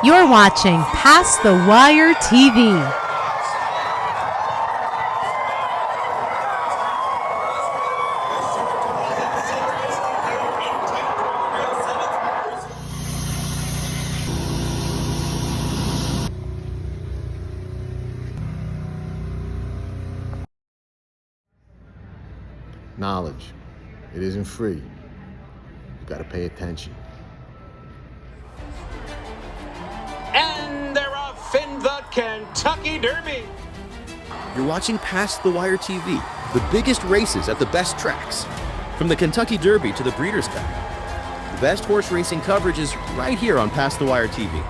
You're watching Past the Wire TV. Knowledge, it isn't free. You gotta pay attention. And they're off in the Kentucky Derby. You're watching Past the Wire TV, the biggest races at the best tracks. From the Kentucky Derby to the Breeders' Cup. The best horse racing coverage is right here on Past the Wire TV.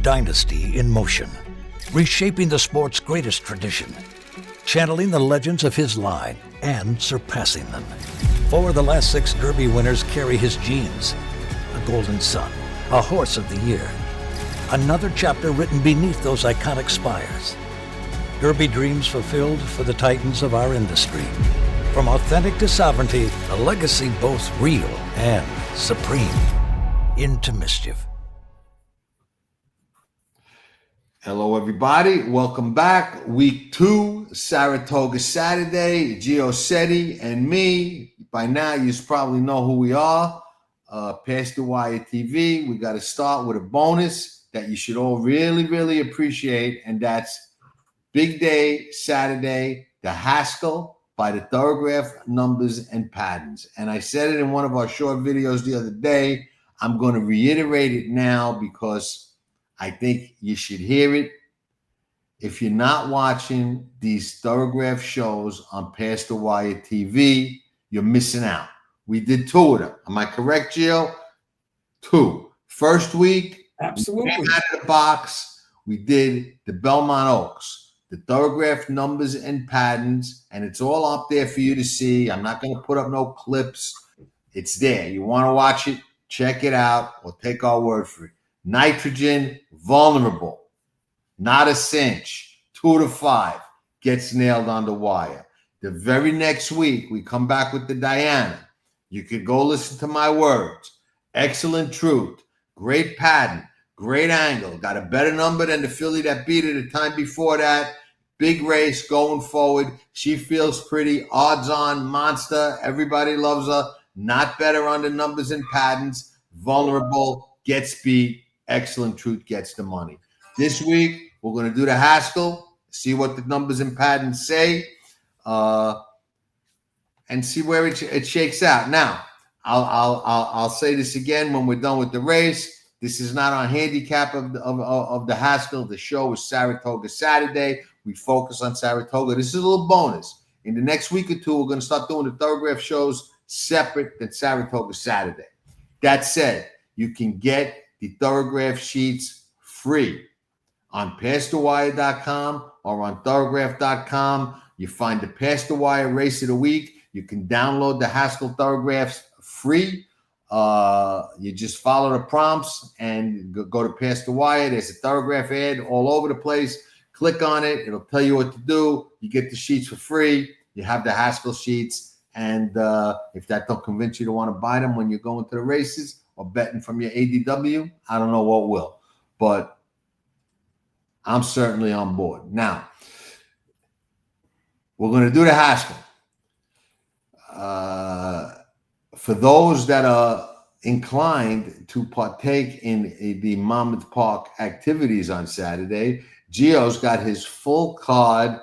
Dynasty in motion, reshaping the sport's greatest tradition, channeling the legends of his line and surpassing them. 4 of the last 6 Derby winners carry his genes. A Golden Son, a Horse of the Year. Another chapter written beneath those iconic spires. Derby dreams fulfilled for the titans of our industry. From authentic to sovereignty, a legacy both real and supreme. Into mischief. Hello, everybody. Welcome back. Week 2, Saratoga Saturday. Gio Setti and me. By now, you probably know who we are. Past the Wire TV. We got to start with a bonus that you should all really, really appreciate, and that's Big Day Saturday, the Haskell by the Thorograph Numbers and Patterns. And I said it in one of our short videos the other day. I'm going to reiterate it now because I think you should hear it. If you're not watching these Thorograph shows on Past the Wire TV, you're missing out. We did 2 of them. Am I correct, Gio? 2. First week, absolutely. We came out of the box. We did the Belmont Oaks, the Thorograph Numbers and Patterns, and it's all up there for you to see. I'm not going to put up no clips. It's there. You want to watch it? Check it out or take our word for it. Nitrogen, vulnerable, not a cinch, 2 to 5, gets nailed on the wire. The very next week, we come back with the Diana. You could go listen to my words. Excellent truth, great pattern, great angle, got a better number than the filly that beat her the time before that. Big race going forward. She feels pretty, odds on, monster. Everybody loves her. Not better on the numbers and patterns. Vulnerable, gets beat. Excellent truth gets the money. This week, we're going to do the Haskell, see what the numbers and patterns say, and see where it shakes out. Now, I'll say this again when we're done with the race. This is not our handicap of the Haskell. The show is Saratoga Saturday. We focus on Saratoga. This is a little bonus. In the next week or 2, we're going to start doing the Thorograph shows separate than Saratoga Saturday. That said, you can get the Thorograph sheets free on PastTheWire.com or on Thorograph.com. You find the Past the Wire Race of the Week. You can download the Haskell Thoragraphs free. You just follow the prompts and go to Past the Wire. There's a Thorograph ad all over the place. Click on it. It'll tell you what to do. You get the sheets for free. You have the Haskell sheets. And if that don't convince you to want to buy them when you're going to the races, or betting from your ADW, I don't know what will. But I'm certainly on board. Now, we're going to do the Haskell. For those that are inclined to partake in the Monmouth Park activities on Saturday, Gio's got his full card,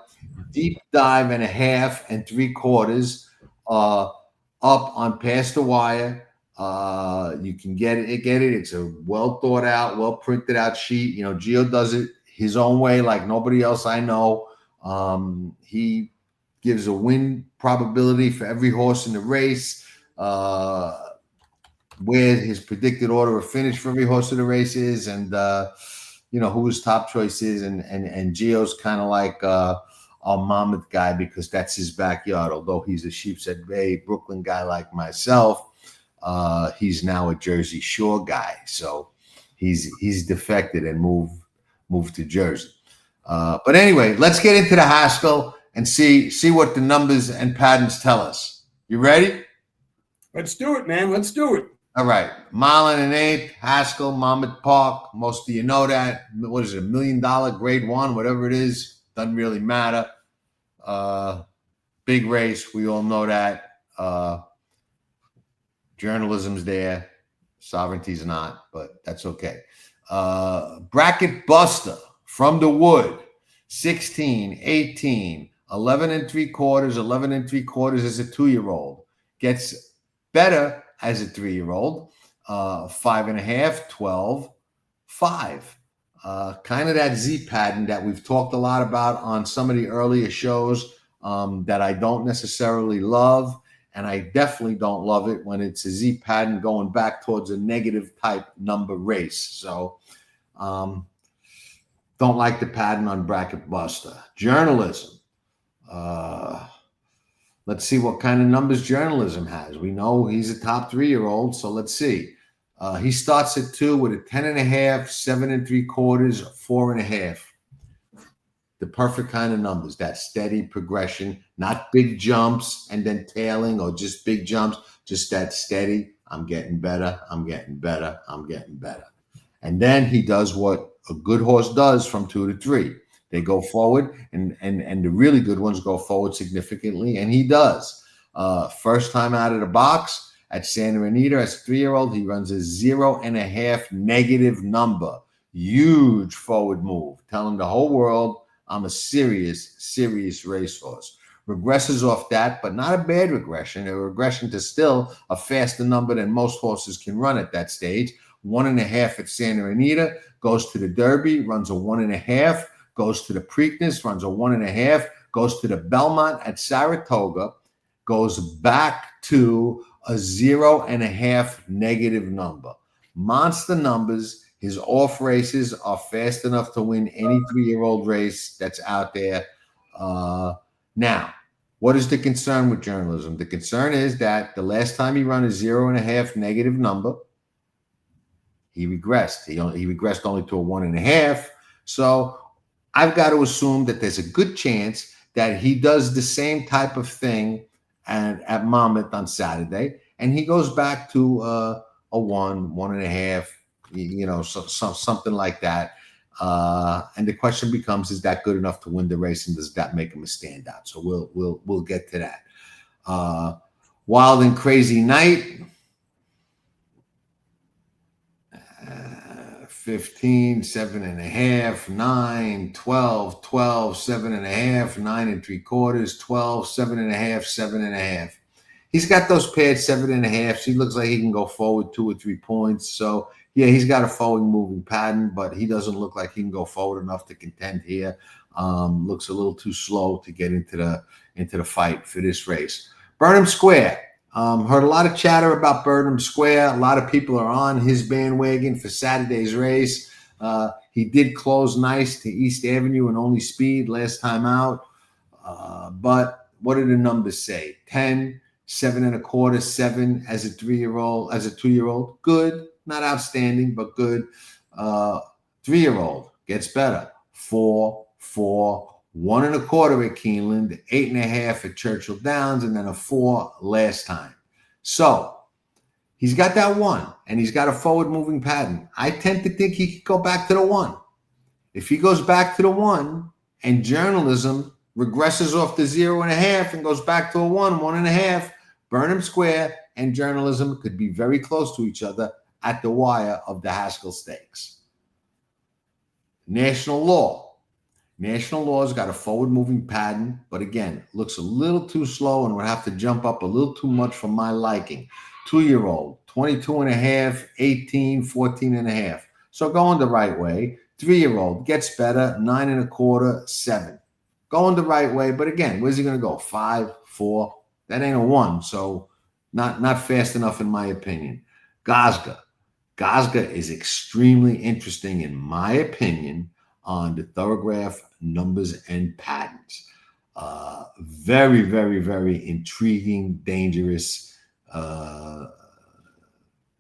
deep dive and a half and 3/4 up on Past the Wire. You can get it. It's a well thought out, well printed out sheet. You know, Gio does it his own way, like nobody else I know. He gives a win probability for every horse in the race, where his predicted order of finish for every horse in the race is, and who his top choice is. And Gio's kind of like a Monmouth guy because that's his backyard. Although he's a Sheepshead Bay, Brooklyn guy like myself, he's now a Jersey Shore guy. So he's defected and moved to Jersey. But anyway, let's get into the Haskell and see what the numbers and patterns tell us. You ready? Let's do it, man. Let's do it. All right. Mile and an eighth, Haskell, Monmouth Park. Most of you know that. What is it, $1 million, grade 1, whatever it is. Doesn't really matter. Big race. We all know that. Journalism's there. Sovereignty's not, but that's okay. Bracket Buster from the Wood. 16, 18, 11 3/4, 11 3/4 as a 2-year-old. Gets better as a 3-year-old. 5.5, 12, 5. Kind of that Z pattern that we've talked a lot about on some of the earlier shows that I don't necessarily love. And I definitely don't love it when it's a Z pattern going back towards a negative type number race. So, don't like the pattern on Bracket Buster. Journalism. Let's see what kind of numbers journalism has. We know he's a top 3-year-old, so let's see. He starts at 2 with a 10.5, 7 3/4, 4.5. The perfect kind of numbers, that steady progression, not big jumps and then tailing or just big jumps, just that steady. I'm getting better. I'm getting better. I'm getting better. And then he does what a good horse does from 2 to 3. They go forward, and the really good ones go forward significantly, and he does. First time out of the box at Santa Anita as a 3-year-old, he runs a 0.5 negative number. Huge forward move, telling the whole world I'm a serious racehorse. Regresses off that, but not a bad regression. A regression to still a faster number than most horses can run at that stage. 1.5 at Santa Anita, goes to the Derby, runs a 1.5, goes to the Preakness, runs a 1.5, goes to the Belmont at Saratoga, goes back to a 0.5 negative number. Monster numbers. His off races are fast enough to win any 3-year-old race that's out there. Now, what is the concern with journalism? The concern is that the last time he ran a 0.5 negative number, he regressed. He regressed only to a 1.5. So I've got to assume that there's a good chance that he does the same type of thing at Monmouth on Saturday, and he goes back to a 1.5, something like that. And the question becomes, is that good enough to win the race, and does that make him a standout? So we'll get to that. Wild and Crazy Night. 15, 7.5, 9, 12, 12, 7.5, 9 3/4, 12, 7.5, 7.5. He's got those paired 7.5s. He looks like he can go forward 2 or 3 points. So yeah, he's got a forward moving pattern, but he doesn't look like he can go forward enough to contend here. Looks a little too slow to get into the fight for this race. Burnham Square. Heard a lot of chatter about Burnham Square. A lot of people are on his bandwagon for Saturday's race. He did close nice to East Avenue and Only Speed last time out. But what do the numbers say? 10, 7 1/4, 7 as a 3-year-old, as a 2-year-old. Good, not outstanding, but good. 3-year-old gets better. 4, 4, 1 1/4 at Keeneland, 8.5 at Churchill Downs, and then a 4 last time. So He's got that 1, and he's got a forward-moving pattern. I tend to think he could go back to the 1. If he goes back to the 1 and journalism regresses off the 0.5 and goes back to a 1, 1.5, Burnham Square and journalism could be very close to each other at the wire of the Haskell Stakes. National Law. National Law's got a forward-moving pattern, but again, looks a little too slow and would have to jump up a little too much for my liking. 2-year-old, 22.5, 18, 14.5. So going the right way. 3-year-old gets better, 9.25, 7. Going the right way, but again, where's he going to go? 5, 4. That ain't a 1, so not fast enough in my opinion. Gaza. Gaza is extremely interesting in my opinion on the Thorograph Numbers and Patterns. Very, very, very intriguing, dangerous,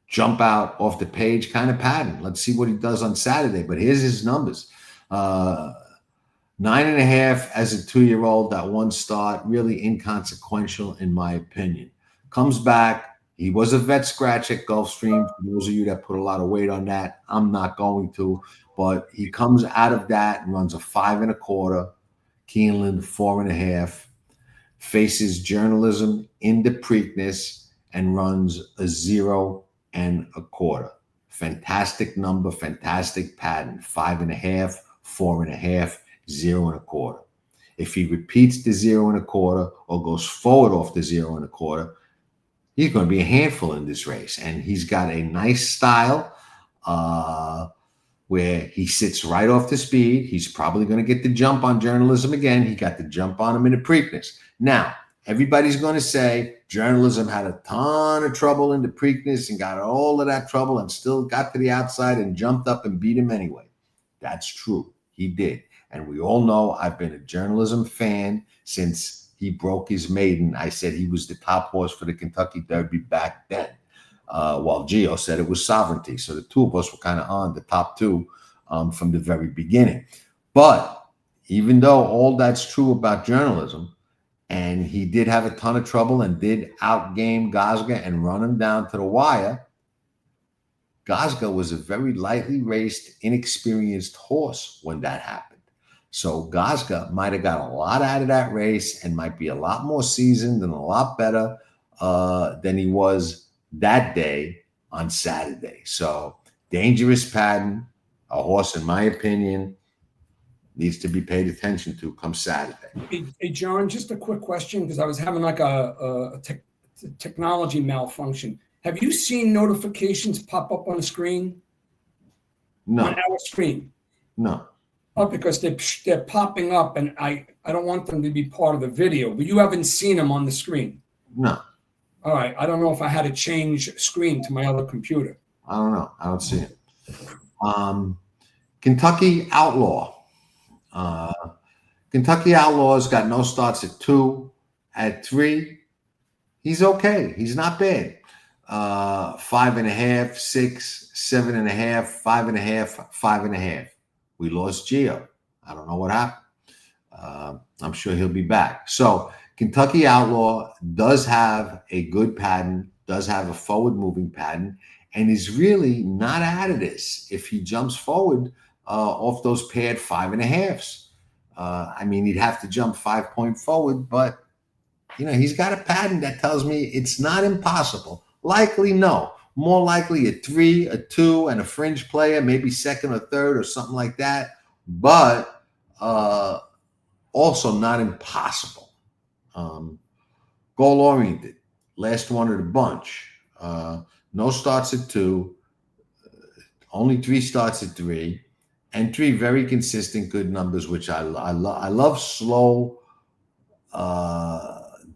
jump out off the page kind of pattern. Let's see what he does on Saturday, but here's his numbers. 9.5 as a 2-year-old, that 1 start, really inconsequential in my opinion. Comes back. He was a vet scratch at Gulfstream. For those of you that put a lot of weight on that, I'm not going to. But he comes out of that and runs a 5.25. Keeneland, 4.5. Faces journalism in the Preakness and runs a 0.25. Fantastic number, fantastic pattern. 5.5, 4.5, 0.25. If he repeats the 0.25 or goes forward off the 0.25, he's going to be a handful in this race. And he's got a nice style where he sits right off the speed. He's probably going to get the jump on journalism again. He got the jump on him in the Preakness. Now, everybody's going to say journalism had a ton of trouble in the Preakness and got all of that trouble and still got to the outside and jumped up and beat him anyway. That's true. He did. And we all know I've been a journalism fan since he broke his maiden. I said he was the top horse for the Kentucky Derby back then, while Gio said it was Sovereignty. So the two of us were kind of on the top two from the very beginning. But even though all that's true about journalism, and he did have a ton of trouble and did outgame Gaza and run him down to the wire, Gaza was a very lightly raced, inexperienced horse when that happened. So Gaza might have got a lot out of that race and might be a lot more seasoned and a lot better than he was that day on Saturday. So dangerous pattern, a horse, in my opinion, needs to be paid attention to come Saturday. Hey, John, just a quick question, because I was having like a technology malfunction. Have you seen notifications pop up on the screen? No. On our screen? No. Oh, because they're popping up, and I don't want them to be part of the video, but you haven't seen them on the screen? No. All right. I don't know if I had to change screen to my other computer. I don't know. I don't see it. Kentucky Outlaw. Kentucky Outlaw's got no starts at 2. At 3, he's okay. He's not bad. 5.5, 6, 7.5, 5.5, 5.5. We lost Gio. I don't know what happened. I'm sure he'll be back. So Kentucky Outlaw does have a good pattern, does have a forward-moving pattern, and is really not out of this if he jumps forward off those paired 5.5s. I mean, he'd have to jump 5 point forward, but, you know, he's got a pattern that tells me it's not impossible. Likely, no. More likely a 3, a 2, and a fringe player, maybe second or third or something like that, but also not impossible. Goal-oriented, last one of the bunch. No starts at 2, only 3 starts at 3, and 3 very consistent, good numbers, which I love slow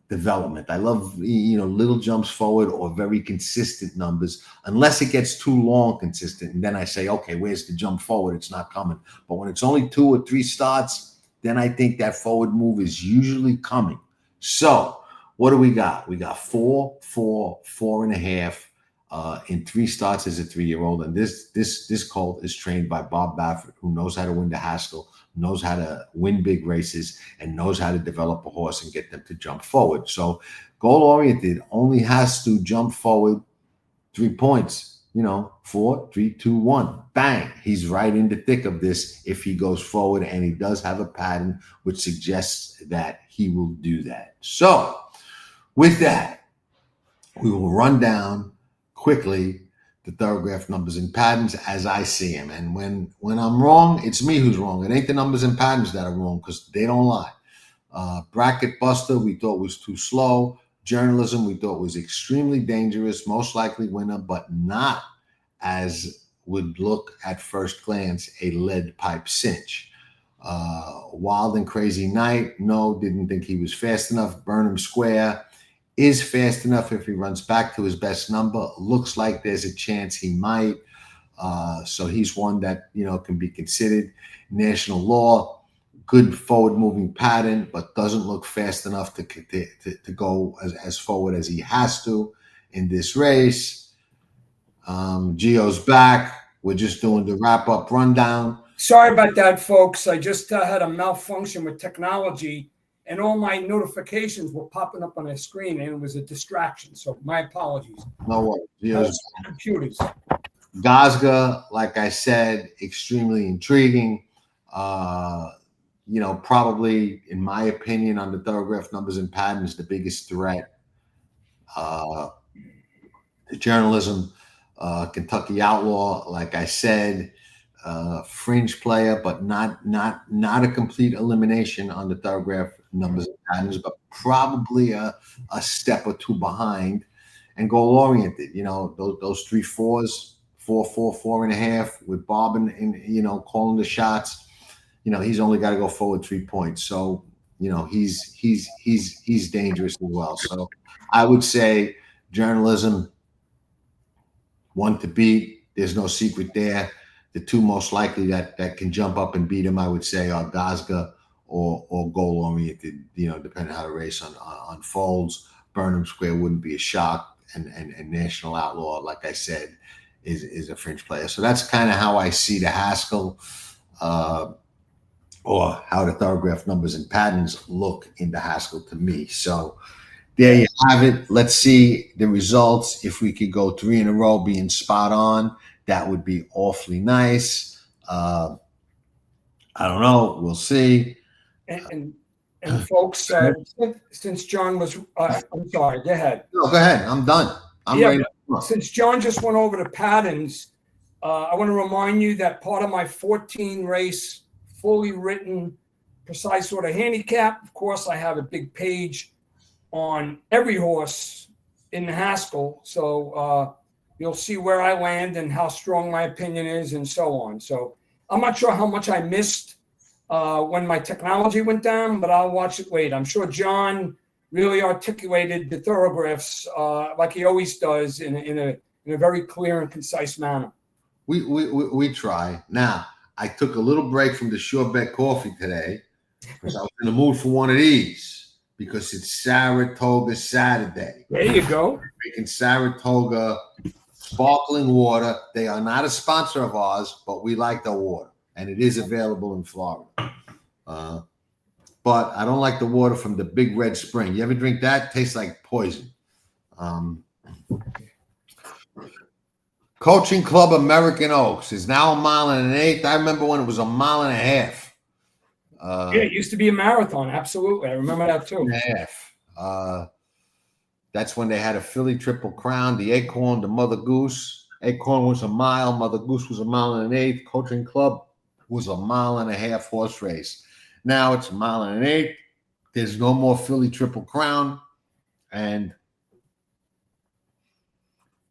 development. I love, you know, little jumps forward or very consistent numbers, unless it gets too long consistent. And then I say, okay, where's the jump forward? It's not coming. But when it's only 2 or 3 starts, then I think that forward move is usually coming. So what do we got? We got 4, 4, 4.5 in 3 starts as a 3-year-old. And this colt is trained by Bob Baffert, who knows how to win the Haskell, knows how to win big races, and knows how to develop a horse and get them to jump forward. So goal-oriented only has to jump forward 3 points. 4, 3, 2, 1. Bang. He's right in the thick of this if he goes forward, and he does have a pattern which suggests that he will do that. So with that, we will run down quickly the Thorograph numbers and patterns as I see them. And when I'm wrong, it's me who's wrong. It ain't the numbers and patterns that are wrong because they don't lie. Bracket buster, we thought was too slow. Journalism, we thought was extremely dangerous, most likely winner, but not as would look at first glance a lead pipe cinch. Wild and Crazy Night, no, didn't think he was fast enough. Burnham Square is fast enough if he runs back to his best number. Looks like there's a chance he might. So he's one that, can be considered. National Law, good forward-moving pattern, but doesn't look fast enough to go as forward as he has to in this race. Gio's back. We're just doing the wrap-up rundown. Sorry about that, folks. I just had a malfunction with technology, and all my notifications were popping up on the screen, and it was a distraction. So my apologies. No worries. Computers. Gaza, like I said, extremely intriguing. Probably, in my opinion, on the Thorograph numbers and patterns, the biggest threat to journalism. Kentucky Outlaw, like I said, fringe player, but not a complete elimination on the Thorograph numbers and patterns, but probably a step or two behind, and goal oriented. Those 3 4s, 4 4 4.5 with Bobbin and calling the shots. He's only got to go forward 3 points. So, he's dangerous as well. So I would say journalism, one to beat. There's no secret there. The 2 most likely that can jump up and beat him, I would say, are Gaza or goal oriented, depending on how the race unfolds. Burnham Square wouldn't be a shock. And National Outlaw, like I said, is a fringe player. So that's kind of how I see the Haskell, or how the Thorograph numbers and patterns look in the Haskell to me. So there you have it. Let's see the results. If we could go 3 in a row being spot on, that would be awfully nice. I don't know. We'll see. And folks, since John was, I'm sorry, go ahead. No, go ahead. I'm done. I'm ready. Since John just went over the patterns, I want to remind you that part of my 14 race, fully written, precise order handicap, of course, I have a big page on every horse in the Haskell. So you'll see where I land and how strong my opinion is and so on. So I'm not sure how much I missed when my technology went down, but I'll watch it later. I'm sure John really articulated the Thorographs like he always does in a very clear and concise manner. We try. Now, I took a little break from the Sure Bet coffee today because I was in the mood for one of these because it's Saratoga Saturday. There you go. We're drinking Saratoga sparkling water. They are not a sponsor of ours, but we like the water, and it is available in Florida. But I don't like the water from the Big Red Spring. You ever drink that? It tastes like poison. Coaching Club American Oaks is now 1 1/8 miles. I remember when it was 1.5 miles. Yeah, it used to be a marathon. Absolutely. I remember that too. 1.5 miles. That's when they had a Philly Triple Crown, the Acorn, the Mother Goose. Acorn was 1 mile. Mother Goose was 1.8 miles. Coaching Club was 1.5 miles horse race. Now it's 1.8 miles. There's no more Philly Triple Crown. And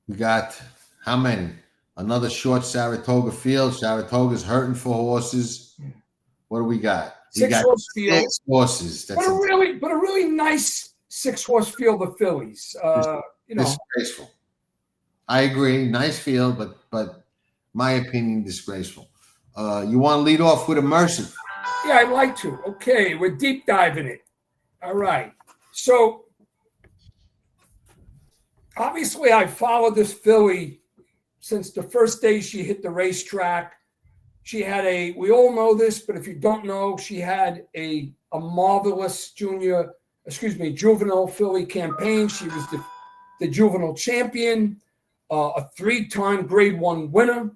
we got how many? Another short Saratoga field. Saratoga's hurting for horses. What do we got? We got 6 horses. That's a really nice 6-horse field of fillies. Disgraceful. I agree. Nice field, but my opinion, disgraceful. You want to lead off with Immersive? Yeah, I'd like to. Okay, we're deep diving it. All right. So obviously I followed this filly since the first day she hit the racetrack. She had we all know this, but if you don't know, she had a marvelous juvenile filly campaign. She was the juvenile champion. a 3-time Grade 1 winner.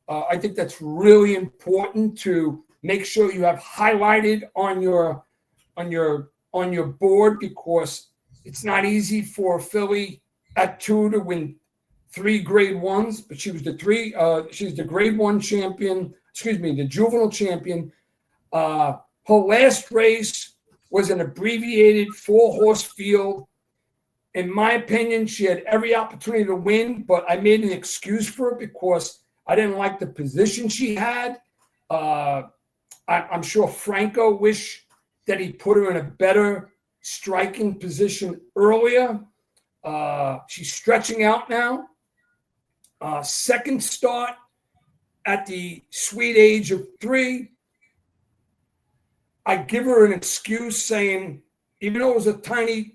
I think that's really important to make sure you have highlighted on your board, because it's not easy for a filly at 2 to win 3 Grade 1s, but she was she's the Grade 1 champion, the juvenile champion. Her last race was an abbreviated 4-horse field. In my opinion, she had every opportunity to win, but I made an excuse for it because I didn't like the position she had. I'm sure Franco wished that he put her in a better striking position earlier. She's stretching out now. Second start at the sweet age of 3. I give her an excuse saying, even though it was a tiny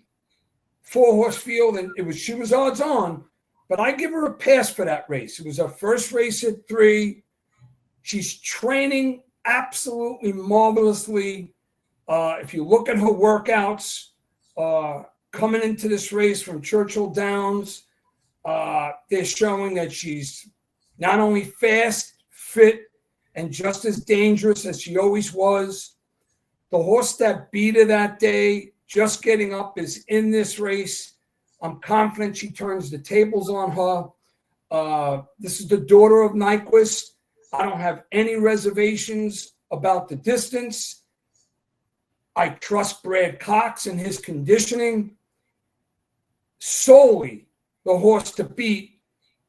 4-horse field and she was odds on, but I give her a pass for that race. It was her first race at 3. She's training absolutely marvelously. If you look at her workouts coming into this race from Churchill Downs, they're showing that she's not only fast, fit, and just as dangerous as she always was. The horse that beat her that day, Just Getting Up, is in this race. I'm confident she turns the tables on her. This is the daughter of Nyquist. I don't have any reservations about the distance. I trust Brad Cox and his conditioning. Solely the horse to beat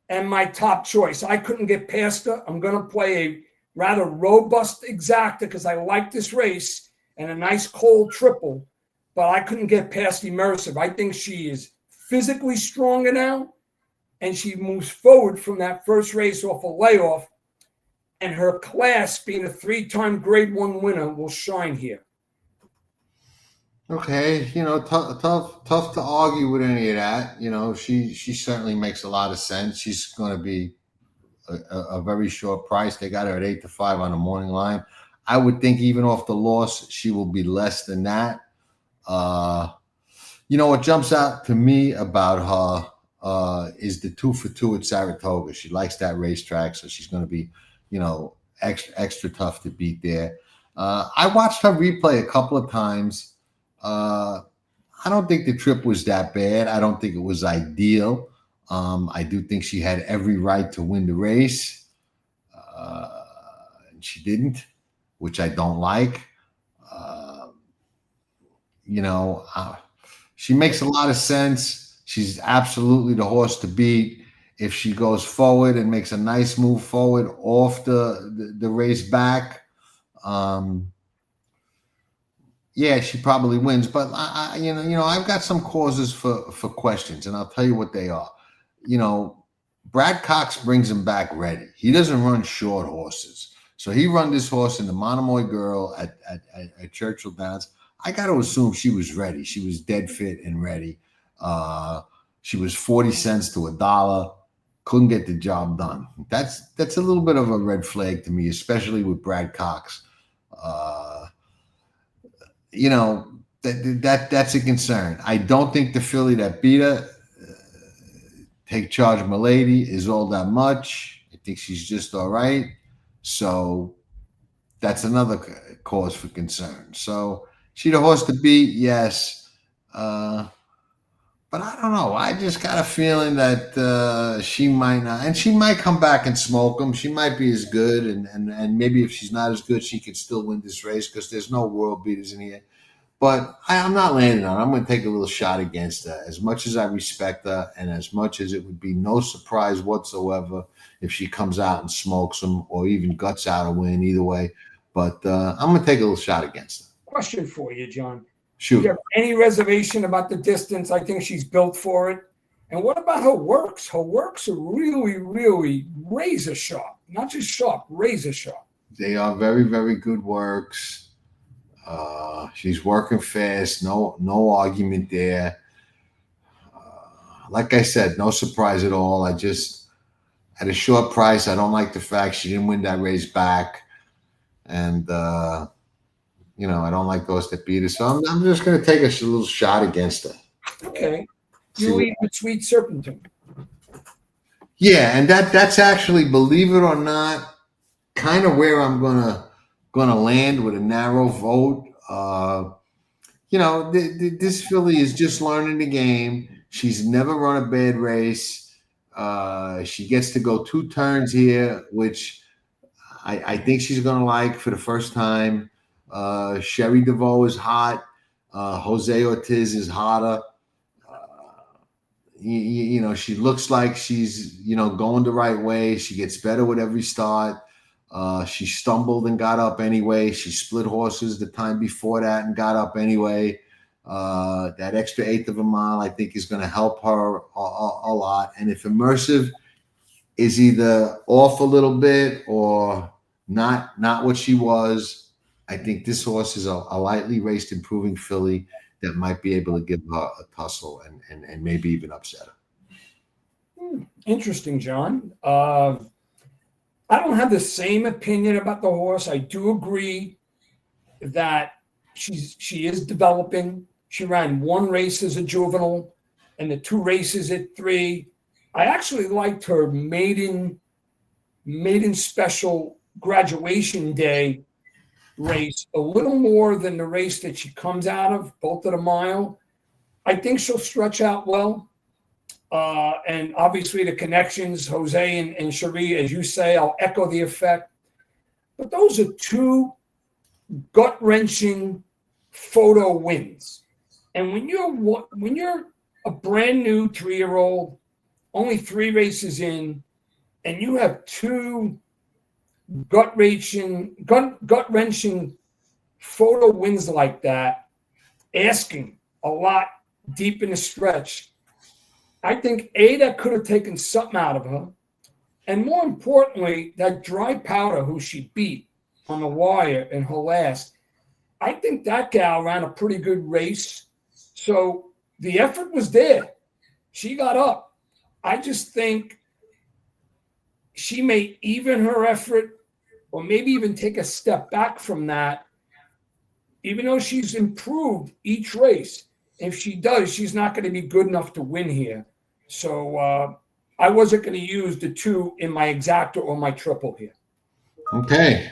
and my top choice. I couldn't get past her. I'm going to play a rather robust exacta because I like this race and a nice cold triple, but I couldn't get past Immersive. I think she is physically stronger now, and she moves forward from that first race off a layoff, and her class, being a 3-time Grade 1 winner, will shine here. Okay, tough to argue with any of that. She certainly makes a lot of sense. She's going to be a very short price. They got her at 8-5 on the morning line. I would think even off the loss, she will be less than that. What jumps out to me about her is the 2 for 2 at Saratoga. She likes that racetrack, so she's going to be, extra tough to beat there. I watched her replay a couple of times. I don't think the trip was that bad. I don't think it was ideal. I do think she had every right to win the race. And she didn't, which I don't like. She makes a lot of sense. She's absolutely the horse to beat. If she goes forward and makes a nice move forward off the race back, yeah, she probably wins. But I've got some causes for questions, and I'll tell you what they are. Brad Cox brings him back ready. He doesn't run short horses. So he run this horse in the Monomoy Girl at Churchill Downs. I got to assume she was ready. She was dead fit and ready. She was 40 cents to $1. Couldn't get the job done. That's a little bit of a red flag to me, especially with Brad Cox. That's a concern. I don't think the filly that beat her, Take Charge Mady, is all that much. I think she's just all right. So that's another cause for concern. So she the horse to beat, yes. But I don't know. I just got a feeling that she might not. And she might come back and smoke them. She might be as good. And maybe if she's not as good, she could still win this race because there's no world beaters in here. But I'm not landing on her. I'm going to take a little shot against her. As much as I respect her and as much as it would be no surprise whatsoever if she comes out and smokes them or even guts out a win, either way. But I'm going to take a little shot against her. Question for you, John. Shoot. Do you have any reservation about the distance? I think she's built for it. And what about her works? Her works are really, really razor sharp. Not just sharp, razor sharp. They are very, very good works. She's working fast. No argument there. Like I said, no surprise at all. I just, at a short price, I don't like the fact she didn't win that race back. And, I don't like those that beat her. So I'm just going to take a little shot against her. Okay. You lead with Sweet Serpentine. Yeah, and that's actually, believe it or not, kind of where I'm gonna land with a narrow vote. This filly is just learning the game. She's never run a bad race. She gets to go 2 turns here, which I think she's going to like for the first time. Sherry DeVoe is hot. Jose Ortiz is hotter. She looks like she's, going the right way. She gets better with every start. She stumbled and got up anyway. She split horses the time before that and got up anyway. That extra 1/8 of a mile, I think, is going to help her a lot. And if Immersive is either off a little bit or not what she was, I think this horse is a lightly raced, improving filly that might be able to give her a tussle and maybe even upset her. Interesting, John. I don't have the same opinion about the horse. I do agree that she is developing. She ran 1 race as a juvenile and the 2 races at 3. I actually liked her maiden special graduation day race a little more than the race that she comes out of, both at a mile. I think she'll stretch out well. And obviously the connections, Jose and Cherie, as you say, I'll echo the effect. But those are 2 gut-wrenching photo wins. And when you're a brand new 3-year-old, only 3 races in, and you have 2 gut-wrenching photo wins like that, asking a lot deep in the stretch, I think that could have taken something out of her. And more importantly, that dry powder who she beat on the wire in her last, I think that gal ran a pretty good race. So the effort was there. She got up. I just think she may even her effort or maybe even take a step back from that, even though she's improved each race. If she does, she's not going to be good enough to win here. So I wasn't going to use the 2 in my exacta or my triple here. Okay.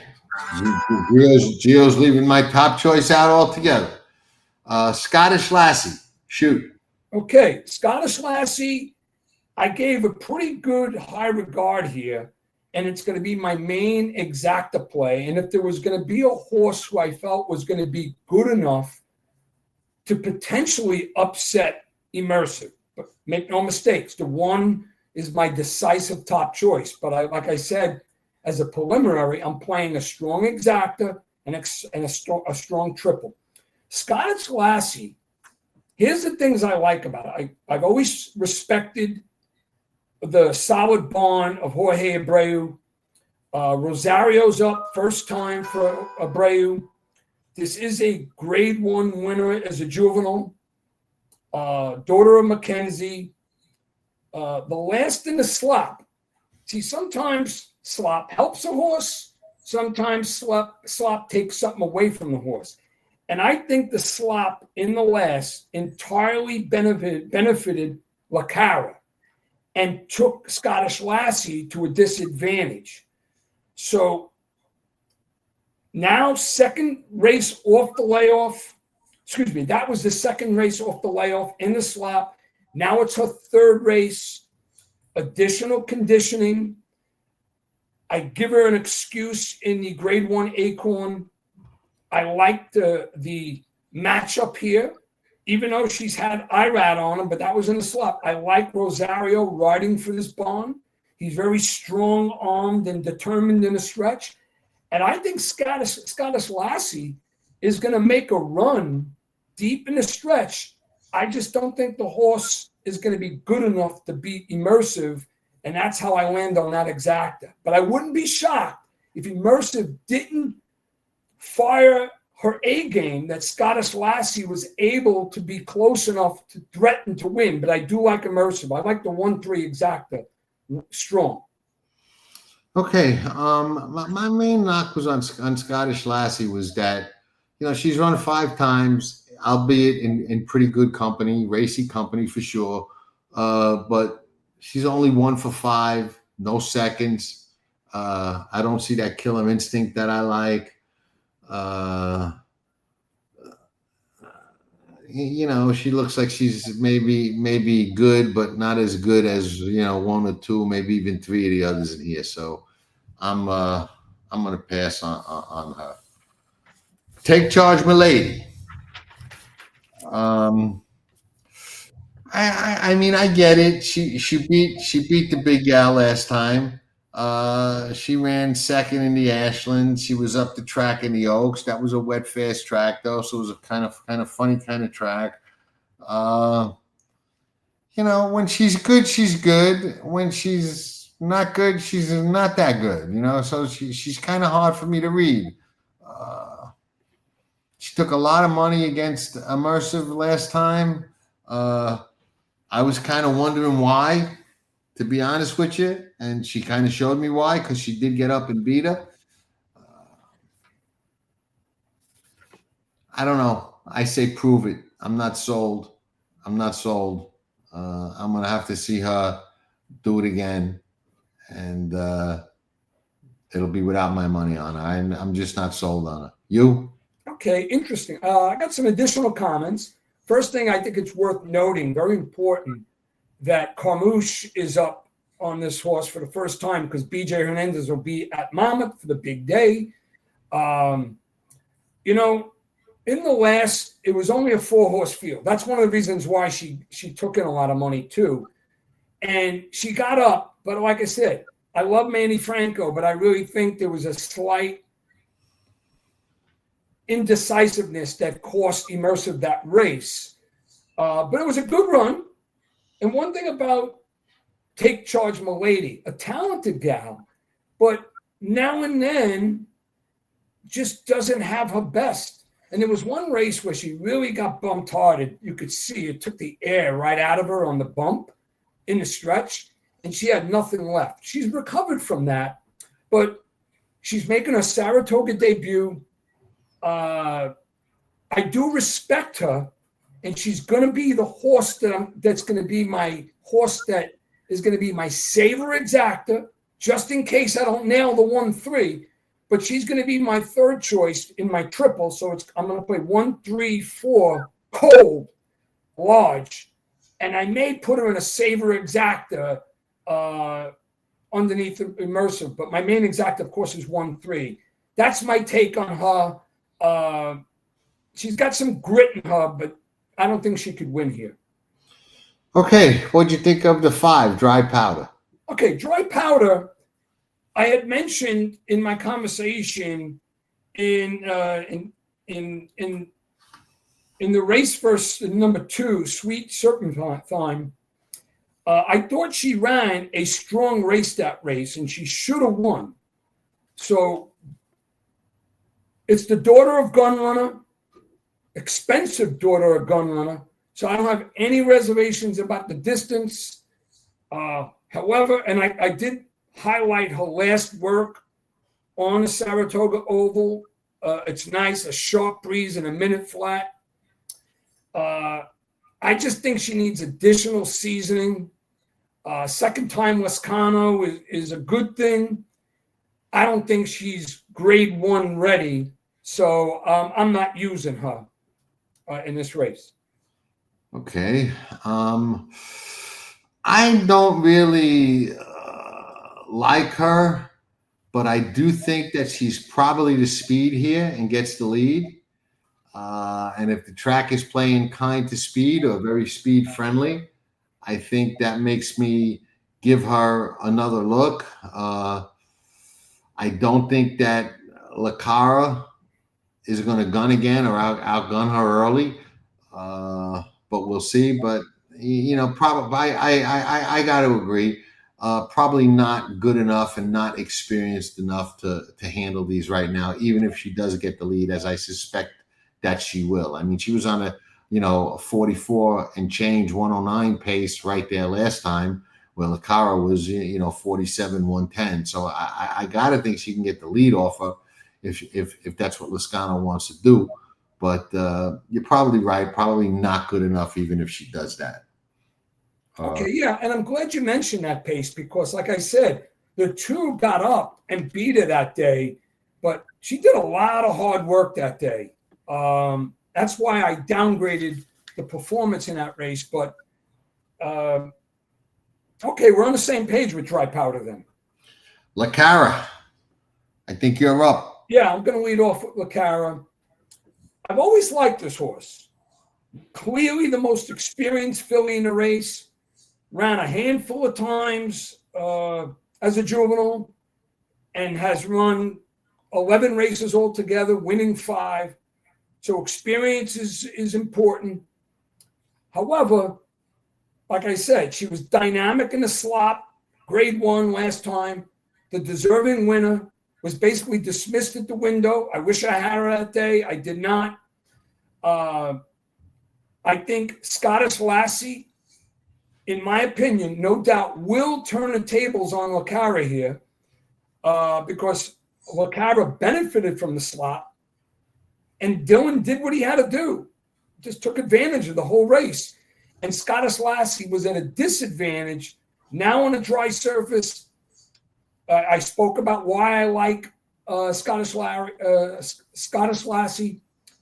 Gio's leaving my top choice out altogether. Scottish Lassie. Shoot. Okay. Scottish Lassie, I gave a pretty good high regard here, and it's going to be my main exacta play. And if there was going to be a horse who I felt was going to be good enough to potentially upset Immersive, but make no mistakes, the 1 is my decisive top choice. But like I said, as a preliminary, I'm playing a strong exacta and a strong triple. Scottish Lassie, here's the things I like about it. I've always respected the solid barn of Jorge Abreu. Rosario's up first time for Abreu. This is a grade 1 winner as a juvenile. Daughter of Mackenzie. The last in the slop. See, sometimes slop helps a horse. Sometimes slop takes something away from the horse. And I think the slop in the last entirely benefited Lara and took Scottish Lassie to a disadvantage. So now second race off the layoff. Excuse me, that was the second race off the layoff in the slop. Now it's her 3rd race, additional conditioning. I give her an excuse in the grade 1 Acorn. I like the matchup here, even though she's had IRAD on him, but that was in the slop. I like Rosario riding for this barn. He's very strong-armed and determined in a stretch. And I think Scottish Lassie is going to make a run deep in the stretch. I just don't think the horse is going to be good enough to beat Immersive, and that's how I land on that exacta. But I wouldn't be shocked if Immersive didn't fire her A game, that Scottish Lassie was able to be close enough to threaten to win. But I do like Immersive. I like the 1-3 exacta strong. Okay. My main knock was on Scottish Lassie was that, she's run 5 times, albeit in pretty good company, racy company for sure. But She's only 1 for 5, no seconds. I don't see that killer instinct that I like. She looks like she's maybe good, but not as good as 1 or 2, maybe even 3 of the others in here. So I'm gonna pass on her. Take Charge Mady. I mean, I get it. She beat the big gal last time. She ran second in the Ashland. She was up the track in the Oaks. That was a wet, fast track, though, so it was a kind of funny kind of track. When she's good, she's good. When she's not good, she's not that good. So she's kind of hard for me to read. She took a lot of money against Immersive last time. I was kind of wondering why, to be honest with you, and she kind of showed me why, because she did get up and beat her. I don't know. I say prove it. I'm not sold. I'm going to have to see her do it again, and it'll be without my money on her. I'm just not sold on her. You? Okay, interesting. I got some additional comments. First thing, I think it's worth noting, very important, that Carmouche is up on this horse for the first time because BJ Hernandez will be at Monmouth for the big day. In the last, it was only a 4-horse field. That's one of the reasons why she took in a lot of money too. And she got up, but like I said, I love Manny Franco, but I really think there was a slight indecisiveness that cost Immersive that race. But it was a good run. And one thing about Take Charge Mady, a talented gal, but now and then just doesn't have her best. And there was one race where she really got bumped hard. You could see it took the air right out of her on the bump in the stretch, and she had nothing left. She's recovered from that, but she's making her Saratoga debut. I do respect her, and she's going to be the horse that's going to be my horse that is going to be my saver exacta, just in case I don't nail the 1-3. But she's going to be my third choice in my triple. So I'm going to play 1, 3, 4, cold, large, and I may put her in a saver exacta underneath Immersive. But my main exacta, of course, is 1-3. That's my take on her. She's got some grit in her, but I don't think she could win here. Okay, what'd you think of the 5, Dry Powder? Okay, Dry Powder, I had mentioned in my conversation in the race first, number 2, Sweet Serpentine. I thought she ran a strong race that race, and she should have won. So it's the daughter of Gunrunner, expensive daughter of Gunrunner. So I don't have any reservations about the distance. However, and I did highlight her last work on the Saratoga Oval. It's nice, a sharp breeze and a minute flat. I just think she needs additional seasoning. Second time Lascano is a good thing. I don't think she's grade 1 ready. So I'm not using her in this race. Okay. I don't really like her, but I do think that she's probably the speed here and gets the lead. And if the track is playing kind to speed or very speed friendly, I think that makes me give her another look. I don't think that Lara is going to gun again or outgun her early, but we'll see. But probably I got to agree. Probably not good enough and not experienced enough to handle these right now, even if she does get the lead, as I suspect that she will. I mean, she was on a 44 and change 109 pace right there last time, where Lara was 47 110. So I gotta think she can get the lead off her if that's what Lascano wants to do. But you're probably right. Probably not good enough, even if she does that. Okay, yeah, and I'm glad you mentioned that pace because, like I said, the two got up and beat her that day, but she did a lot of hard work that day. That's why I downgraded the performance in that race. But okay, we're on the same page with dry powder then. Lara, I think you're up. Yeah, I'm going to lead off with Lara. I've always liked this horse. Clearly the most experienced filly in the race. Ran a handful of times as a juvenile and has run 11 races altogether, winning 5. So experience is important. However, like I said, she was dynamic in the slot, grade 1 last time. The deserving winner was basically dismissed at the window. I wish I had her that day. I did not. I think Scottish Lassie, in my opinion, no doubt will turn the tables on Lara here because Lara benefited from the slot and Dylan did what he had to do. Just took advantage of the whole race. And Scottish Lassie was at a disadvantage. Now on a dry surface, I spoke about why I like Scottish Lassie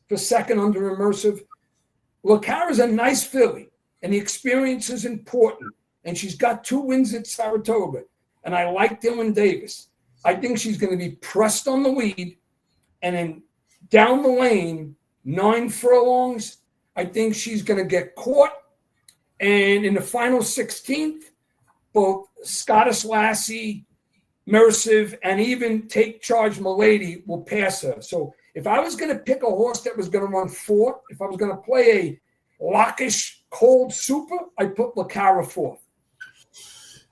for second under immersive. Lacara's a nice filly, and the experience is important. And she's got 2 wins at Saratoga. And I like Dylan Davis. I think she's going to be pressed on the lead. And then down the lane, 9 furlongs, I think she's going to get caught. And in the final 16th, both Scottish Lassie, Mersive, and even Take Charge Mady will pass her. So if I was going to pick a horse that was going to run 4th, if I was going to play a lockish cold super, I put Lara 4th.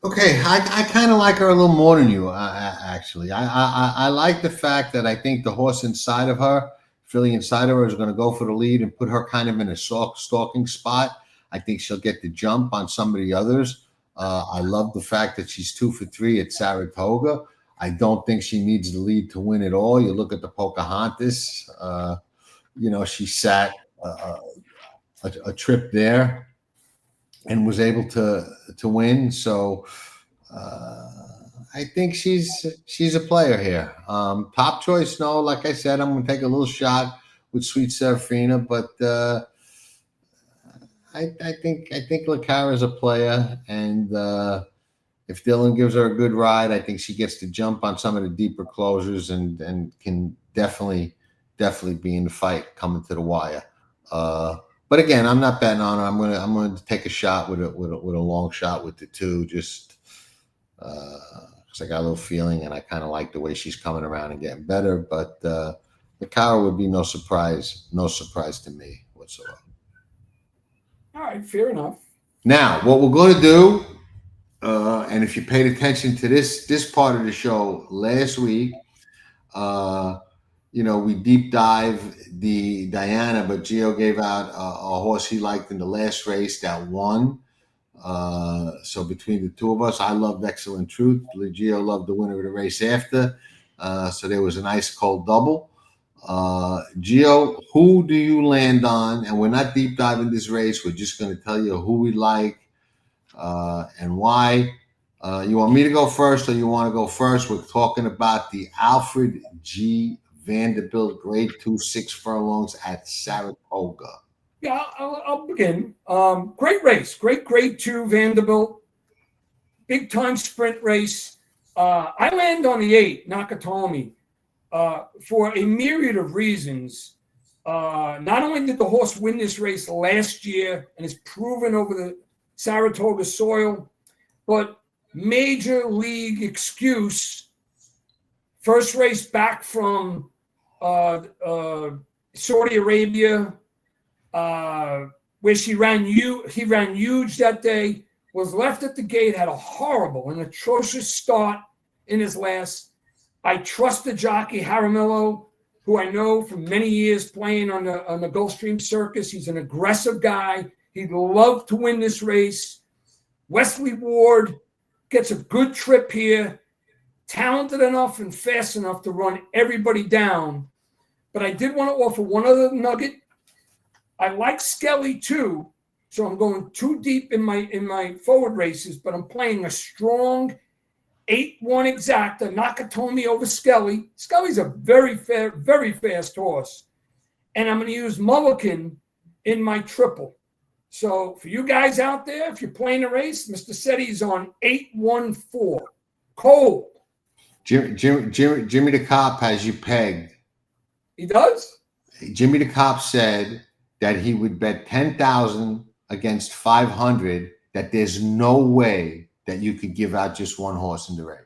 Okay, I kind of like her a little more than you, actually. I like the fact that I think the horse inside of her, filly inside of her, is going to go for the lead and put her kind of in a stalking spot. I think she'll get the jump on some of the others. I love the fact that she's 2 for 3 at Saratoga. I don't think she needs the lead to win at all. You look at the Pocahontas, she sat a trip there and was able to win. So I think she's a player here. Top choice, no. Like I said, I'm going to take a little shot with Sweet Seraphina, but I think Lacara's a player, and if Dylan gives her a good ride, I think she gets to jump on some of the deeper closures and can definitely be in the fight coming to the wire. But again, I'm not betting on her. I'm going to take a shot with a long shot with the 2, just because I got a little feeling, and I kind of like the way she's coming around and getting better. But Lara would be no surprise to me whatsoever. All right, fair enough. Now, what we're going to do, and if you paid attention to this part of the show last week, we deep dive the Diana, but Gio gave out a horse he liked in the last race that won. So between the 2 of us, I loved Excellent Truth. Gio loved the winner of the race after. So there was a nice cold double. Gio, who do you land on? And we're not deep diving this race. We're just going to tell you who we like and why. You want me to go first or you want to go first? We're talking about the Alfred G Vanderbilt grade 2 6 furlongs at Saratoga. Yeah, I'll begin. Great race. Great grade 2 Vanderbilt. Big time sprint race. I land on the 8, Nakatomi. For a myriad of reasons. Not only did the horse win this race last year and is proven over the Saratoga soil, but major league excuse. First race back from Saudi Arabia, where he ran huge that day, was left at the gate, had a horrible and atrocious start in his last. I trust the jockey Jaramillo, who I know from many years playing on the Gulfstream Circus. He's an aggressive guy. He'd love to win this race. Wesley Ward gets a good trip here, talented enough and fast enough to run everybody down. But I did want to offer one other nugget. I like Skelly too, So I'm going too deep in my forward races, but I'm playing a strong 8-1 exacta, Nakatomi over Skelly. Skelly's a very fast horse. And I'm going to use Mulligan in my triple. So for you guys out there, if you're playing a race, Mr. Setti's on 8-1-4. Cold. Jimmy the Cop has you pegged. He does? Jimmy the Cop said that he would bet 10,000 against 500 that there's no way that you could give out just one horse in the race.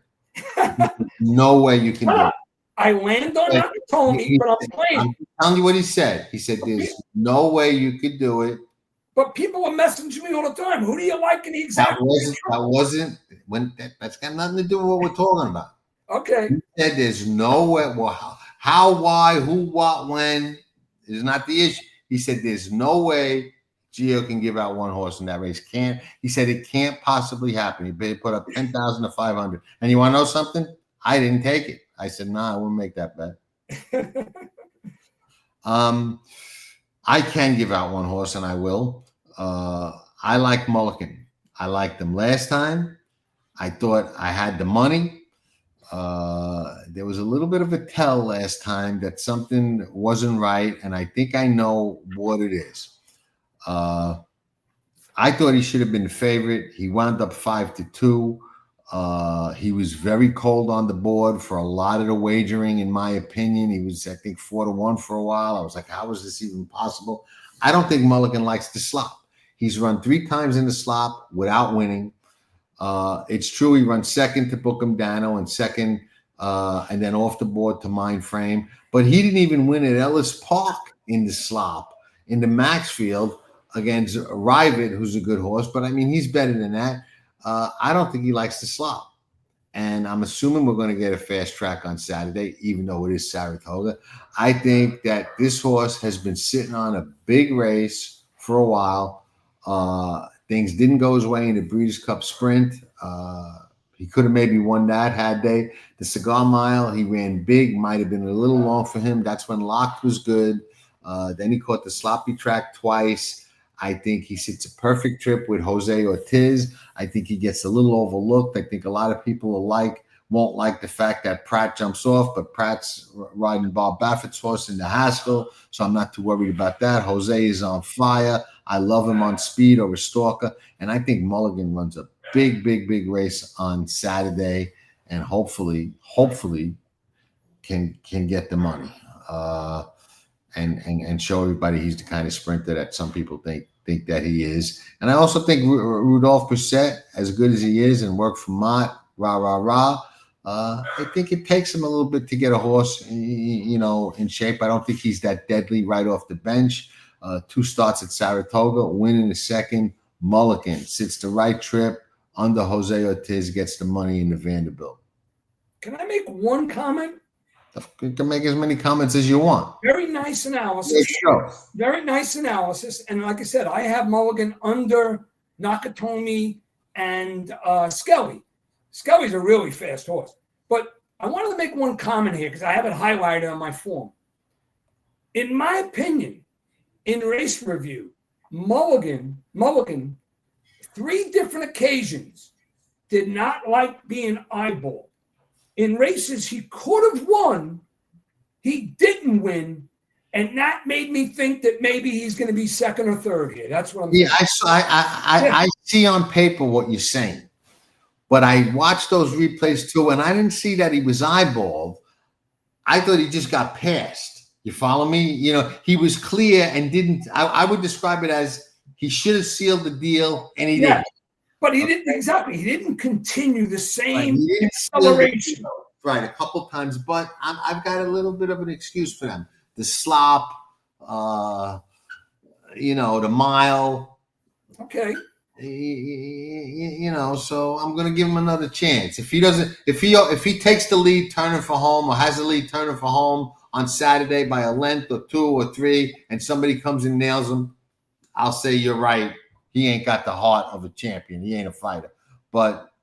No way you can do it. I land on Nakatomi, but I'm playing. I'm telling you what he said. He said there's no way you could do it. But people are messaging me all the time. Who do you like in the exact? That's got nothing to do with what we're talking about. Okay. He said there's no way. Well, how, why, who, what, when is not the issue. He said there's no way Gio can give out one horse in that race. He said it can't possibly happen. He put up 10,000 to 500. And you want to know something? I didn't take it. I said, nah, I wouldn't make that bet. I can give out one horse, and I will. I like Mulligan. I liked them last time. I thought I had the money. There was a little bit of a tell last time that something wasn't right, and I think I know what it is. I thought he should have been the favorite. He wound up 5-2. He was very cold on the board for a lot of the wagering, in my opinion. He was, I think, 4-1 for a while. I was like, how is this even possible? I don't think Mulligan likes to slop. He's run 3 times in the slop without winning. It's true he runs second to Bookham Dano and second and then off the board to Mindframe. But he didn't even win at Ellis Park in the slop, in the Maxfield against Rivet, who's a good horse. But, I mean, he's better than that. I don't think he likes to slop. And I'm assuming we're going to get a fast track on Saturday, even though it is Saratoga. I think that this horse has been sitting on a big race for a while. Things didn't go his way in the Breeders' Cup Sprint. He could have maybe won that had they. The Cigar Mile, he ran big, might have been a little long for him. That's when Locked was good. Then he caught the sloppy track twice. I think he sits a perfect trip with Jose Ortiz. I think he gets a little overlooked. I think a lot of people won't like the fact that Pratt jumps off, but Pratt's riding Bob Baffert's horse in the Haskell, so I'm not too worried about that. Jose is on fire. I love him on speed over Stalker, and I think Mulligan runs a big race on Saturday, and hopefully can get the money. And show everybody he's the kind of sprinter that some people think that he is. And I also think Rudolph Brissett, as good as he is and worked for Mott, I think it takes him a little bit to get a horse, in shape. I don't think he's that deadly right off the bench. 2 starts at Saratoga, win in the second. Mulligan sits the right trip under Jose Ortiz, gets the money in the Vanderbilt. Can I make one comment? You can make as many comments as you want. Very nice analysis. Sure. Very nice analysis. And like I said, I have Mulligan under Nakatomi and Skelly. Skelly's a really fast horse. But I wanted to make one comment here because I have it highlighted on my form. In my opinion, in race review, Mulligan, 3 different occasions, did not like being eyeballed. In races he could have won, he didn't win, and that made me think that maybe he's going to be second or third here. That's what I'm saying. I see on paper what you're saying, but I watched those replays too, and I didn't see that he was eyeballed. I thought he just got passed. You follow me? He was clear and didn't. I would describe it as he should have sealed the deal, and he didn't. But he didn't exactly. He didn't continue the same acceleration. Right, a couple times. But I've got a little bit of an excuse for them. The slop, the mile. Okay. So I'm going to give him another chance. If he takes the lead turning for home or has a lead turning for home on Saturday by a length or 2 or 3, and somebody comes and nails him, I'll say you're right. He ain't got the heart of a champion. He ain't a fighter. But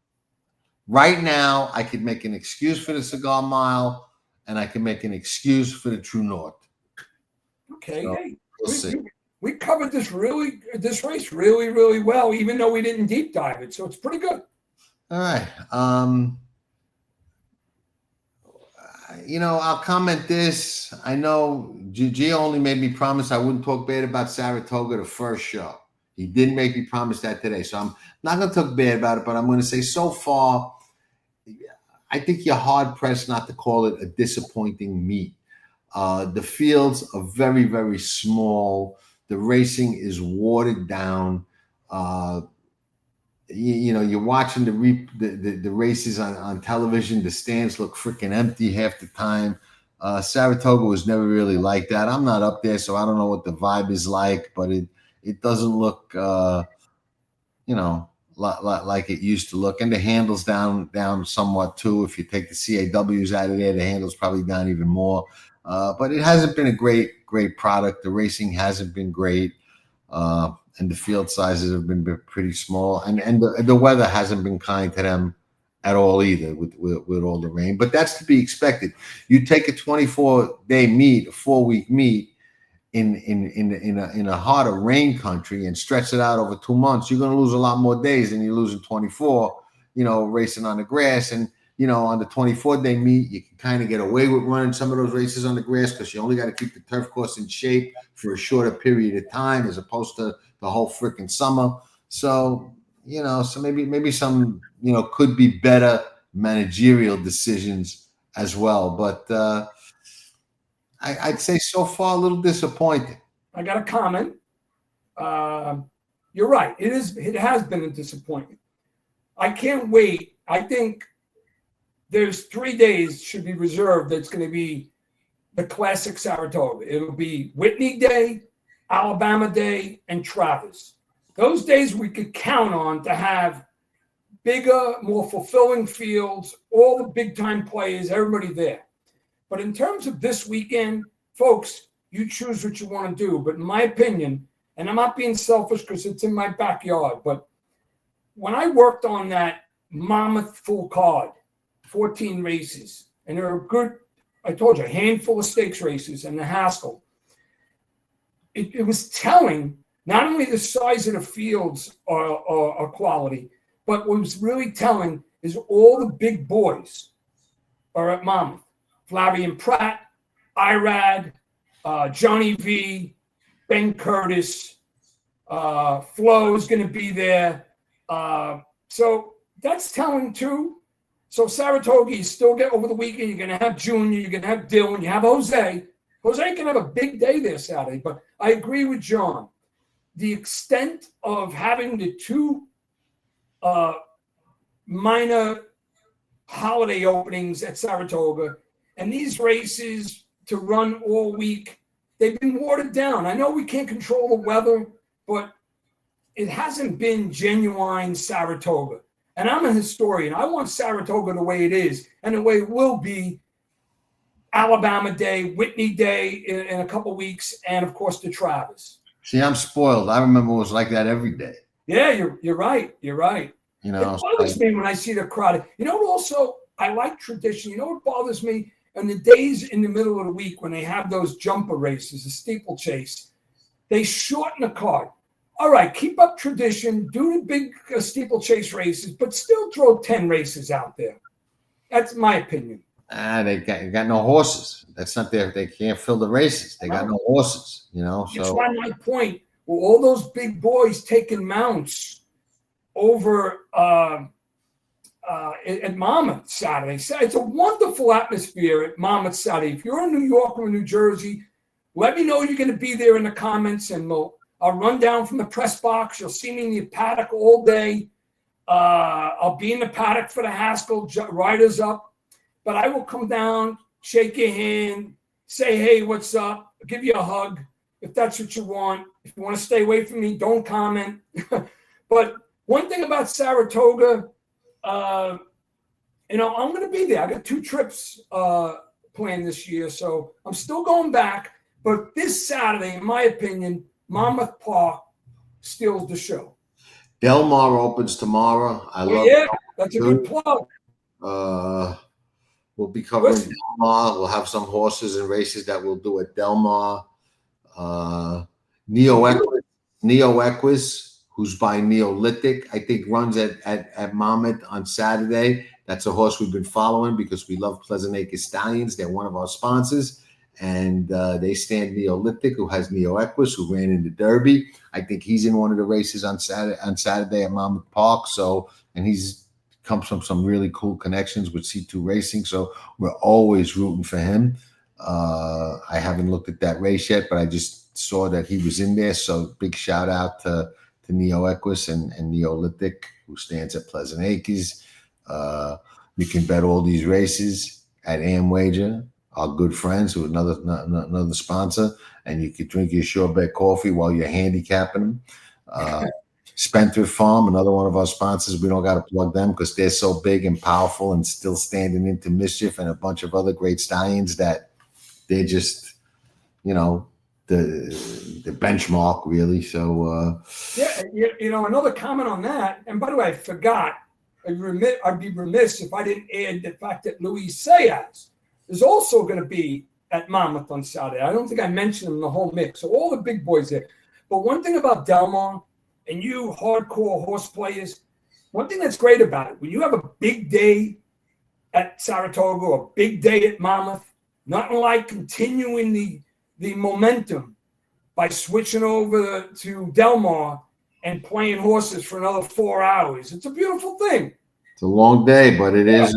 right now, I could make an excuse for the Cigar Mile, and I can make an excuse for the True North. Okay. So, hey, we'll see. we covered this race really well, even though we didn't deep dive it. So it's pretty good. All right. I'll comment this. I know Gigi only made me promise I wouldn't talk bad about Saratoga the first show. He didn't make me promise that today. So I'm not going to talk bad about it, but I'm going to say so far, I think you're hard-pressed not to call it a disappointing meet. The fields are very, very small. The racing is watered down. You're watching the races on television. The stands look freaking empty half the time. Saratoga was never really like that. I'm not up there, so I don't know what the vibe is like, but it doesn't look, like it used to look. And the handle's down somewhat too. If you take the CAWs out of there, the handle's probably down even more. But it hasn't been a great product. The racing hasn't been great. And the field sizes have been pretty small, and the weather hasn't been kind to them at all either with all the rain. But that's to be expected. You take a 24-day meet, a 4-week meet in a harder rain country and stretch it out over 2 months, you're going to lose a lot more days than you lose in 24. Racing on the grass, and on the 24-day meet, you can kind of get away with running some of those races on the grass because you only got to keep the turf course in shape for a shorter period of time as opposed to the whole freaking summer. So, so maybe some, could be better managerial decisions as well. But I'd say so far a little disappointing. I got a comment. You're right. It has been a disappointment. I can't wait. I think there's 3 days should be reserved. That's going to be the classic Saratoga. It'll be Whitney Day, Alabama Day, and Travis. Those days we could count on to have bigger, more fulfilling fields, all the big-time players, everybody there. But in terms of this weekend, folks, you choose what you want to do. But in my opinion, and I'm not being selfish because it's in my backyard, but when I worked on that mammoth full card, 14 races, and there are good, I told you, a handful of stakes races and the Haskell. It was telling not only the size of the fields are quality, but what was really telling is all the big boys are at Monmouth. Flavian Pratt, Irad, Johnny V, Ben Curtis, Flo is going to be there. So that's telling too. So Saratoga, you still get over the weekend. You're going to have Junior. You're going to have Dylan. You have Jose. Jose can have a big day there Saturday. But I agree with John. The extent of having the two minor holiday openings at Saratoga and these races to run all week, they've been watered down. I know we can't control the weather, but it hasn't been genuine Saratoga. And I'm a historian. I want Saratoga the way it is and the way it will be Alabama Day, Whitney Day in a couple weeks, and, of course, the Travis. See, I'm spoiled. I remember it was like that every day. Yeah, you're right. You're right. It bothers me when I see the crowd. Also, I like tradition. What bothers me? On the days in the middle of the week when they have those jumper races, the steeplechase, they shorten the card. All right, keep up tradition, do the big steeplechase races, but still throw 10 races out there. That's my opinion. They got no horses. That's not there. They can't fill the races. They got no horses, That's why my point. Well, all those big boys taking mounts over at Monmouth Saturday. It's a wonderful atmosphere at Monmouth Saturday. If you're in New York or New Jersey, let me know you're going to be there in the comments, and I'll run down from the press box. You'll see me in the paddock all day. I'll be in the paddock for the Haskell riders up. But I will come down, shake your hand, say, hey, what's up? I'll give you a hug if that's what you want. If you want to stay away from me, don't comment. But one thing about Saratoga, I'm going to be there. I got 2 trips planned this year, so I'm still going back. But this Saturday, in my opinion, Monmouth Park steals the show. Del Mar opens tomorrow. That's a good plug. We'll be covering Del Mar. We'll have some horses and races that we'll do at Del Mar. Neoequus, who's by Neolithic, I think runs at Monmouth on Saturday. That's a horse we've been following because we love Pleasant Acres Stallions. They're one of our sponsors. And they stand Neolithic, who has Neoequus, who ran in the Derby. I think he's in one of the races on Saturday at Monmouth Park. So, and he's comes from some really cool connections with C2 Racing. So we're always rooting for him. I haven't looked at that race yet, but I just saw that he was in there. So big shout out to Neoequus and Neolithic, who stands at Pleasant Acres. You can bet all these races at Amwager, our good friends, who are another sponsor, and you could drink your shortbread coffee while you're handicapping them. Spendthrift Farm, another one of our sponsors. We don't got to plug them because they're so big and powerful and still standing into mischief, and a bunch of other great stallions that they're just, the benchmark, really. So another comment on that. And by the way, I forgot. I'd be remiss if I didn't add the fact that Luis Sayas is also going to be at Monmouth on Saturday. I don't think I mentioned him in the whole mix. So all the big boys there. But one thing about Del Mar and you hardcore horse players, one thing that's great about it, when you have a big day at Saratoga or a big day at Monmouth, nothing like continuing the momentum by switching over to Del Mar and playing horses for another 4 hours. It's a beautiful thing. It's a long day, but it is.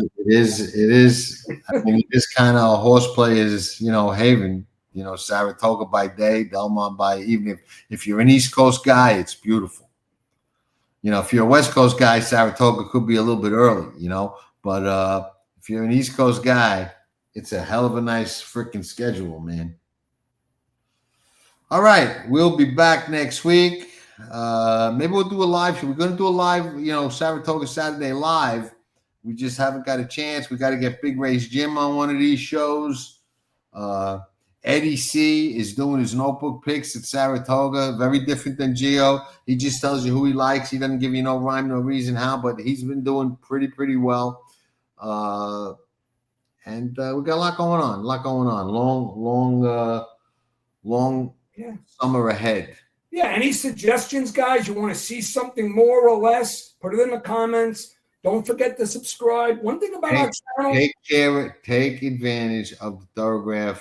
I mean, this kind of horseplay is, haven. Saratoga by day, Del Mar by evening. If you're an East Coast guy, it's beautiful. If you're a West Coast guy, Saratoga could be a little bit early, But if you're an East Coast guy, it's a hell of a nice freaking schedule, man. All right, we'll be back next week. Maybe we'll do a live show. We're going to do a live, Saratoga Saturday live. We just haven't got a chance. We got to get Big Race Jim on one of these shows. Eddie C is doing his notebook picks at Saratoga. Very different than Gio. He just tells you who he likes. He doesn't give you no rhyme, no reason how, but he's been doing pretty well. And we got a lot going on. Long summer ahead. Yeah, any suggestions, guys? You want to see something more or less? Put it in the comments. Don't forget to subscribe. One thing about our channel. Take advantage of the Thorograph.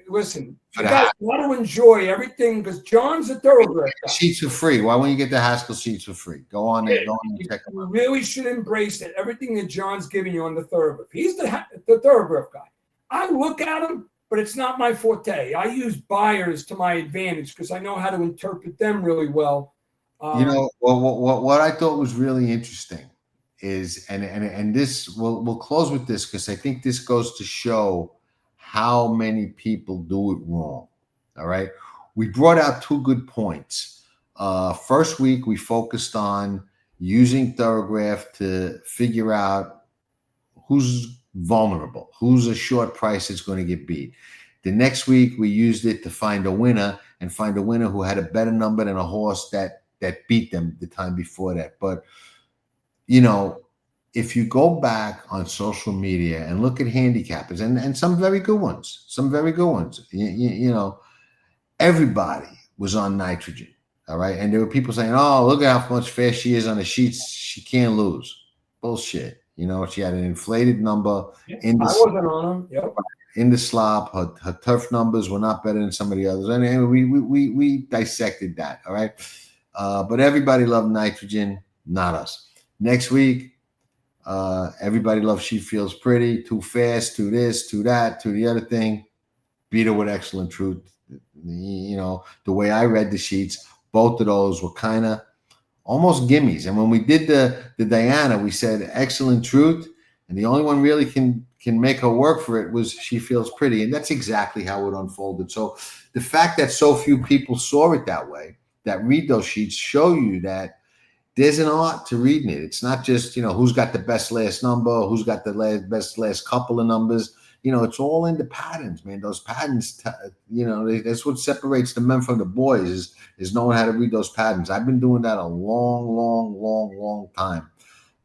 Listen, you guys want to enjoy everything because John's a Thorograph guy. Sheets for free. Why won't you get the Haskell sheets for free? Go on there. And check them out. You really should embrace it. Everything that John's giving you on the Thorograph. He's the Thorograph guy. I look at him, but it's not my forte. I use buyers to my advantage because I know how to interpret them really well. What I thought was really interesting is, and this we'll close with this because I think this goes to show how many people do it wrong. All right, we brought out two good points. First week we focused on using Thorograph to figure out who's vulnerable, who's a short price that's going to get beat. The next week we used it to find a winner who had a better number than a horse that beat them the time before that. But if you go back on social media and look at handicappers and some very good ones, everybody was on nitrogen. All right. And there were people saying, oh, look at how much fast she is on the sheets. She can't lose. Bullshit. She had an inflated number. I wasn't on them. Yep. In the slop, her turf numbers were not better than some of the others. And we dissected that. All right. But everybody loved nitrogen, not us. Next week, everybody loves She Feels Pretty, too fast, to this, to that, to the other thing. Beat her with Excellent Truth. The way I read the sheets, both of those were kind of almost gimmies. And when we did the Diana, we said Excellent Truth, and the only one really can make her work for it was She Feels Pretty. And that's exactly how it unfolded. So the fact that so few people saw it that way, that read those sheets, show you that there's an art to reading it. It's not just, who's got the best last number, who's got the best last couple of numbers. It's all in the patterns, man. Those patterns, that's what separates the men from the boys is knowing how to read those patterns. I've been doing that a long time.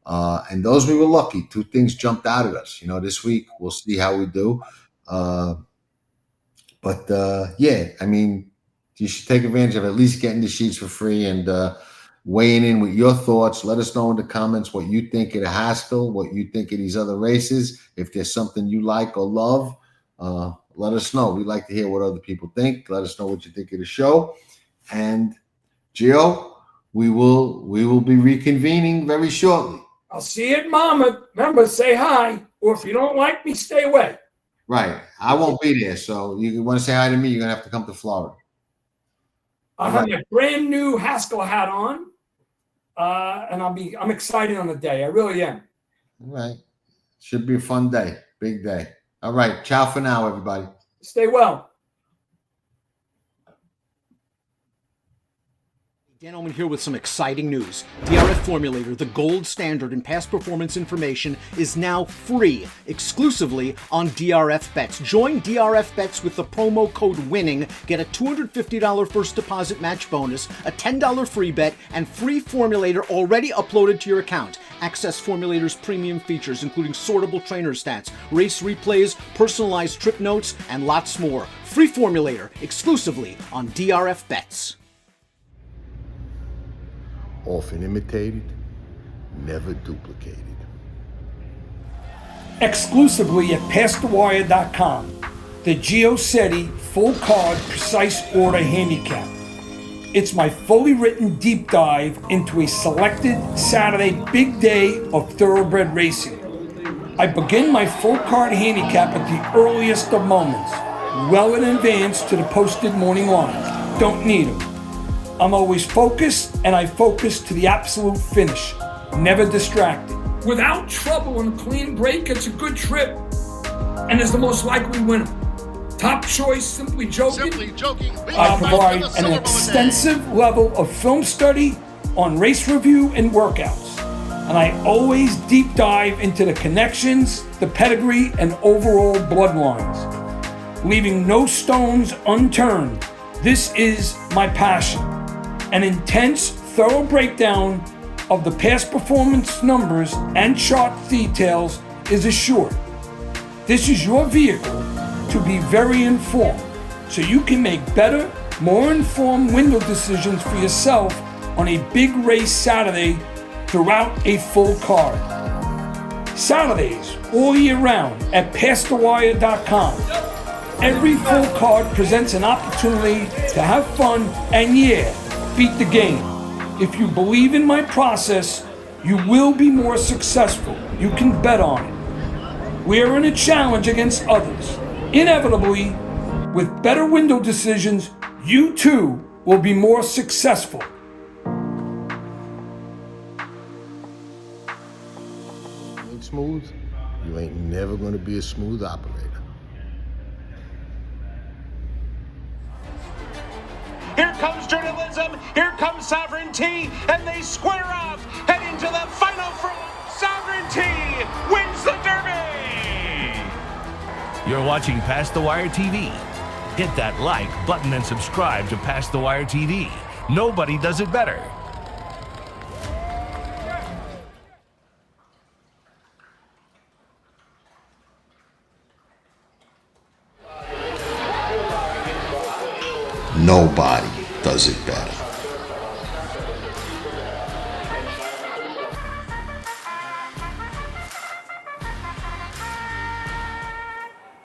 And those we were lucky. Two things jumped out at us. This week we'll see how we do. But I mean, you should take advantage of at least getting the sheets for free and weighing in with your thoughts. Let us know in the comments what you think of the Haskell, what you think of these other races. If there's something you like or love, let us know. We'd like to hear what other people think. Let us know what you think of the show. And Gio, we will be reconvening very shortly. I'll see you at Mama. Remember, say hi. Or if you don't like me, stay away. Right. I won't be there. So you want to say hi to me, you're going to have to come to Florida. I have my brand new Haskell hat on. And I'm excited on the day. I really am. All right. Should be a fun day. Big day. All right. Ciao for now, everybody. Stay well. Dan Oman here with some exciting news. DRF Formulator, the gold standard in past performance information, is now free exclusively on DRF Bets. Join DRF Bets with the promo code WINNING. Get a $250 first deposit match bonus, a $10 free bet, and free Formulator already uploaded to your account. Access Formulator's premium features, including sortable trainer stats, race replays, personalized trip notes, and lots more. Free Formulator exclusively on DRF Bets. Often imitated, never duplicated. Exclusively at PassTheWire.com, the Giocetti Full Card Precise Order Handicap. It's my fully written deep dive into a selected Saturday big day of thoroughbred racing. I begin my full card handicap at the earliest of moments, well in advance to the posted morning lines. Don't need them. I'm always focused, and I focus to the absolute finish, never distracted. Without trouble and a clean break, it's a good trip, and is the most likely winner. Top choice, Simply Joking. I provide an extensive level of film study on race review and workouts, and I always deep dive into the connections, the pedigree, and overall bloodlines, leaving no stones unturned. This is my passion. An intense, thorough breakdown of the past performance numbers and chart details is assured. This is your vehicle to be very informed, so you can make better, more informed window decisions for yourself on a big race Saturday throughout a full card. Saturdays, all year round at PassTheWire.com. Every full card presents an opportunity to have fun and beat the game. If you believe in my process, you will be more successful. You can bet on it. We are in a challenge against others. Inevitably, with better window decisions, you too will be more successful. You ain't smooth, you ain't never gonna be a smooth operator. Here comes journalism, here comes sovereignty, and they square off, heading to the final front. Sovereignty wins the Derby! You're watching Pass the Wire TV. Hit that like button and subscribe to Pass the Wire TV. Nobody does it better. Nobody does it better.